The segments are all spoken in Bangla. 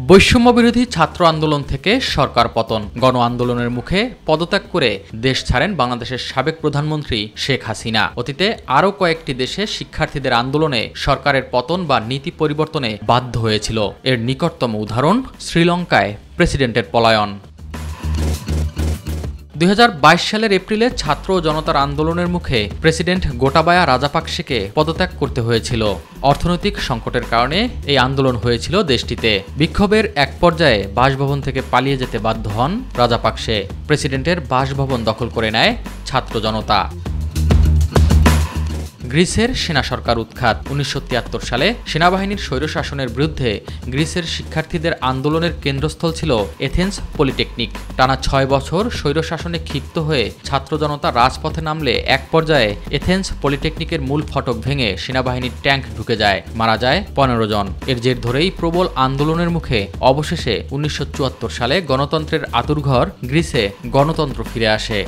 বৈষম্যবিরোধী ছাত্র আন্দোলন থেকে সরকার পতন। গণ আন্দোলনের মুখে পদত্যাগ করে দেশ ছাড়েন বাংলাদেশের সাবেক প্রধানমন্ত্রী শেখ হাসিনা। অতীতে আরও কয়েকটি দেশে শিক্ষার্থীদের আন্দোলনে সরকারের পতন বা নীতি পরিবর্তনে বাধ্য হয়েছিল। এর নিকটতম উদাহরণ শ্রীলঙ্কায় প্রেসিডেন্টের পলায়ন। 2022 সালের এপ্রিলে ছাত্র ও জনতার আন্দোলনের মুখে প্রেসিডেন্ট গোটাবায়া রাজাপাকসেকে পদত্যাগ করতে হয়েছিল। অর্থনৈতিক সংকটের কারণে এই আন্দোলন হয়েছিল দেশটিতে। বিক্ষোভের এক পর্যায়ে বাসভবন থেকে পালিয়ে যেতে বাধ্য হন রাজাপাকসে। প্রেসিডেন্টের বাসভবন দখল করে নেয় ছাত্র জনতা। গ্রিসের সেনা সরকার উৎখাত। 1973 সালে সেনাবাহিনীর স্বৈরশাসনের বিরুদ্ধে গ্রিসের শিক্ষার্থীদের আন্দোলনের কেন্দ্রস্থল ছিল এথেন্স পলিটেকনিক। টানা 6 বছর স্বৈরশাসনে ক্ষিপ্ত হয়ে ছাত্র জনতা রাজপথে নামলে এক পর্যায়ে এথেন্স পলিটেকনিকের মূল ফটক ভেঙে সেনাবাহিনীর ট্যাঙ্ক ঢুকে যায়, মারা যায় 15 জন। এর জের ধরেই প্রবল আন্দোলনের মুখে অবশেষে 1974 সালে গণতন্ত্রের আঁতুড়ঘর গ্রিসে গণতন্ত্র ফিরে আসে।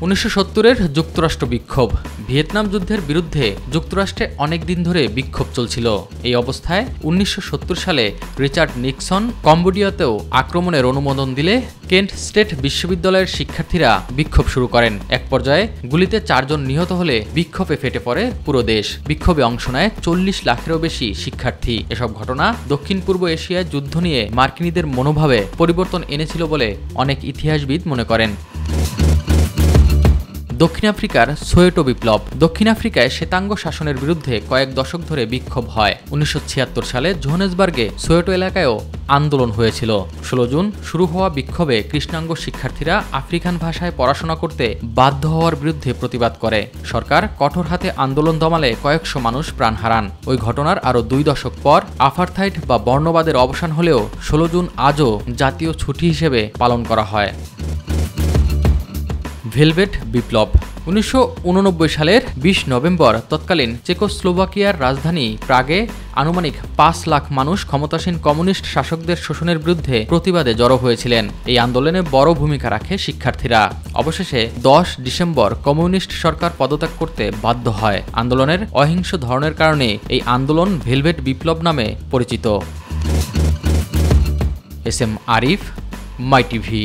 1970-এর যুক্তরাষ্ট্র বিক্ষোভ। ভিয়েতনাম যুদ্ধের বিরুদ্ধে যুক্তরাষ্ট্রে অনেক দিন ধরে বিক্ষোভ চলছিল। এই অবস্থায় 1970 সালে রিচার্ড নিক্সন কম্বোডিয়াতেও আক্রমণের অনুমোদন দিলে কেন্ট স্টেট বিশ্ববিদ্যালয়ের শিক্ষার্থীরা বিক্ষোভ শুরু করেন। এক পর্যায়ে গুলিতে 4 জন নিহত হলে বিক্ষোভে ফেটে পড়ে পুরো দেশ। বিক্ষোভে অংশ নেয় 40 লাখেরও বেশি শিক্ষার্থী। এসব ঘটনা দক্ষিণ পূর্ব এশিয়ায় যুদ্ধ নিয়ে মার্কিনীদের মনোভাবে পরিবর্তন এনেছিল বলে অনেক ইতিহাসবিদ মনে করেন। দক্ষিণ আফ্রিকার সোয়েটো বিপ্লব। দক্ষিণ আফ্রিকায় শ্বেতাঙ্গ শাসনের বিরুদ্ধে কয়েক দশক ধরে বিক্ষোভ হয়। 1976 সালে জোহানেসবার্গে সোয়েটো এলাকায়ও আন্দোলন হয়েছিল। 16 জুন শুরু হওয়া বিক্ষোভে কৃষ্ণাঙ্গ শিক্ষার্থীরা আফ্রিকান ভাষায় পড়াশোনা করতে বাধ্য হওয়ার বিরুদ্ধে প্রতিবাদ করে। সরকার কঠোর হাতে আন্দোলন দমালে কয়েকশো মানুষ প্রাণ হারান। ওই ঘটনার আরও 2 দশক পর আপারথাইড বা বর্ণবাদের অবসান হলেও 16 জুন আজও জাতীয় ছুটি হিসেবে পালন করা হয়। ভেলভেট বিপ্লব। 1989 সালের 20 নভেম্বর তৎকালীন চেকোস্লোভাকিয়ার রাজধানী প্রাগে আনুমানিক 5 লাখ মানুষ ক্ষমতাসীন কমিউনিস্ট শাসকদের শোষণের বিরুদ্ধে প্রতিবাদে জড়ো হয়েছিলেন। এই আন্দোলনে বড় ভূমিকা রাখে শিক্ষার্থীরা। অবশেষে 10 ডিসেম্বর কমিউনিস্ট সরকার পদত্যাগ করতে বাধ্য হয়। আন্দোলনের অহিংস ধরনের কারণে এই আন্দোলন ভেলভেট বিপ্লব নামে পরিচিত। এস এম আরিফ, মাই টিভি।